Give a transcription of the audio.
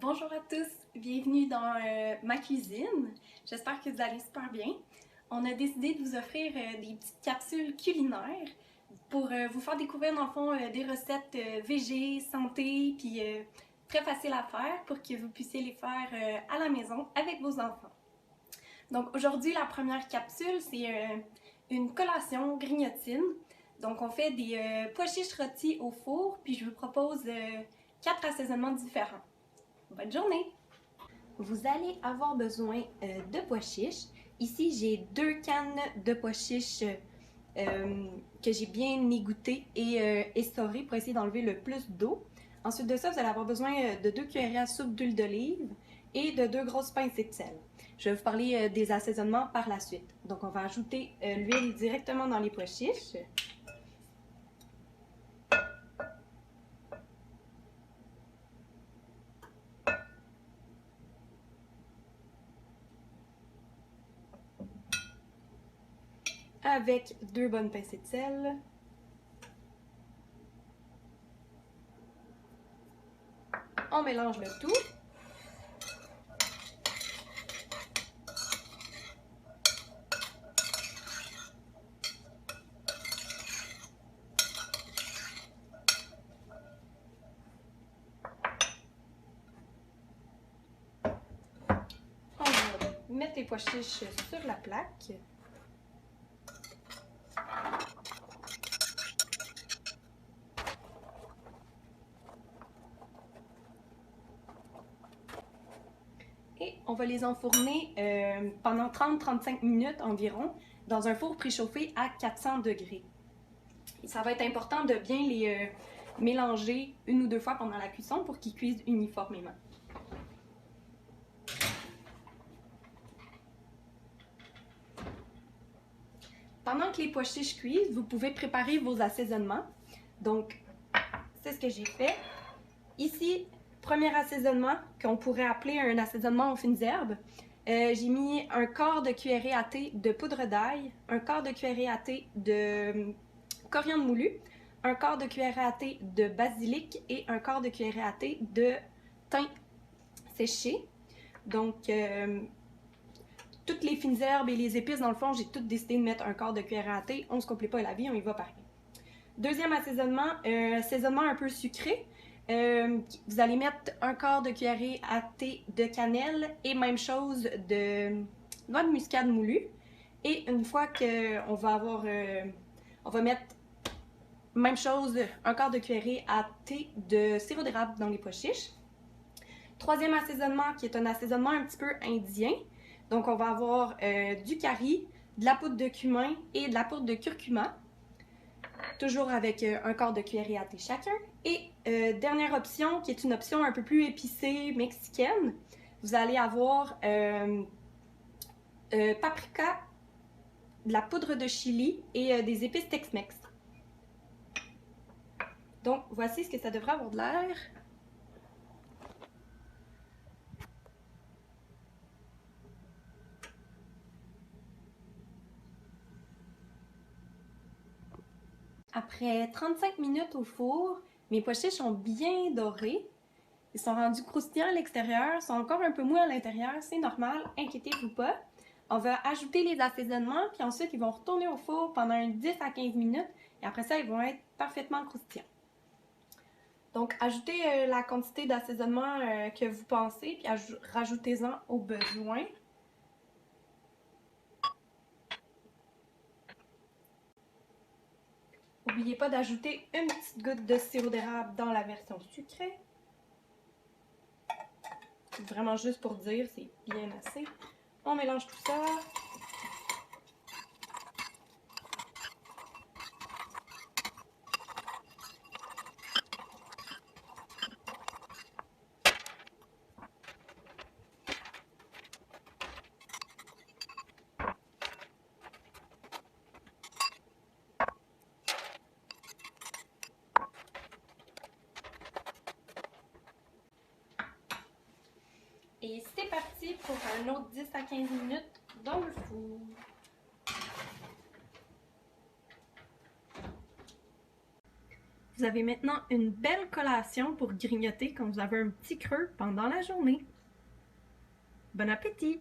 Bonjour à tous, bienvenue dans ma cuisine. J'espère que vous allez super bien. On a décidé de vous offrir des petites capsules culinaires pour vous faire découvrir dans le fond des recettes végé, santé, puis très faciles à faire pour que vous puissiez les faire à la maison avec vos enfants. Donc aujourd'hui, la première capsule, c'est une collation grignotine. Donc on fait des pois chiches rôtis au four, puis je vous propose 4 assaisonnements différents. Bonne journée! Vous allez avoir besoin de pois chiches. Ici, j'ai 2 cannes de pois chiches que j'ai bien égoutté et essoré pour essayer d'enlever le plus d'eau. Ensuite de ça, vous allez avoir besoin de 2 cuillerées à soupe d'huile d'olive et de 2 grosses pincées de sel. Je vais vous parler des assaisonnements par la suite. Donc, on va ajouter l'huile directement dans les pois chiches. Avec 2 bonnes pincées de sel. On mélange le tout. On va mettre les pois chiches sur la plaque. Et on va les enfourner pendant 30-35 minutes environ dans un four préchauffé à 400 degrés. Et ça va être important de bien les mélanger 1 ou 2 fois pendant la cuisson pour qu'ils cuisent uniformément. Pendant que les pois chiches cuisent, vous pouvez préparer vos assaisonnements. Donc, c'est ce que j'ai fait. Ici, premier assaisonnement qu'on pourrait appeler un assaisonnement aux fines herbes. J'ai mis un quart de cuillerée à thé de poudre d'ail, un quart de cuillerée à thé de coriandre moulu, un quart de cuillerée à thé de basilic et un quart de cuillerée à thé de thym séché. Donc, toutes les fines herbes et les épices, dans le fond, j'ai toutes décidé de mettre un quart de cuillerée à thé. On ne se complique pas la vie, on y va pareil. Deuxième assaisonnement, assaisonnement un peu sucré. Vous allez mettre un quart de cuillerée à thé de cannelle et même chose de noix de muscade moulue. Et une fois qu'on va avoir, on va mettre même chose, un quart de cuillerée à thé de sirop d'érable dans les pois chiches. Troisième assaisonnement qui est un assaisonnement un petit peu indien. Donc on va avoir du curry, de la poudre de cumin et de la poudre de curcuma. Toujours avec un quart de cuillerée à thé chacun. Et dernière option, qui est une option un peu plus épicée mexicaine, vous allez avoir paprika, de la poudre de chili et des épices Tex-Mex. Donc, voici ce que ça devrait avoir de l'air. Après 35 minutes au four, mes pois chiches sont bien dorés. Ils sont rendus croustillants à l'extérieur, sont encore un peu mous à l'intérieur, c'est normal, inquiétez-vous pas. On va ajouter les assaisonnements, puis ensuite ils vont retourner au four pendant 10 à 15 minutes, et après ça, ils vont être parfaitement croustillants. Donc, ajoutez la quantité d'assaisonnement que vous pensez, puis rajoutez-en au besoin. N'oubliez pas d'ajouter une petite goutte de sirop d'érable dans la version sucrée. Vraiment juste pour dire, c'est bien assez. On mélange tout ça. Et c'est parti pour un autre 10 à 15 minutes dans le four. Vous avez maintenant une belle collation pour grignoter quand vous avez un petit creux pendant la journée. Bon appétit!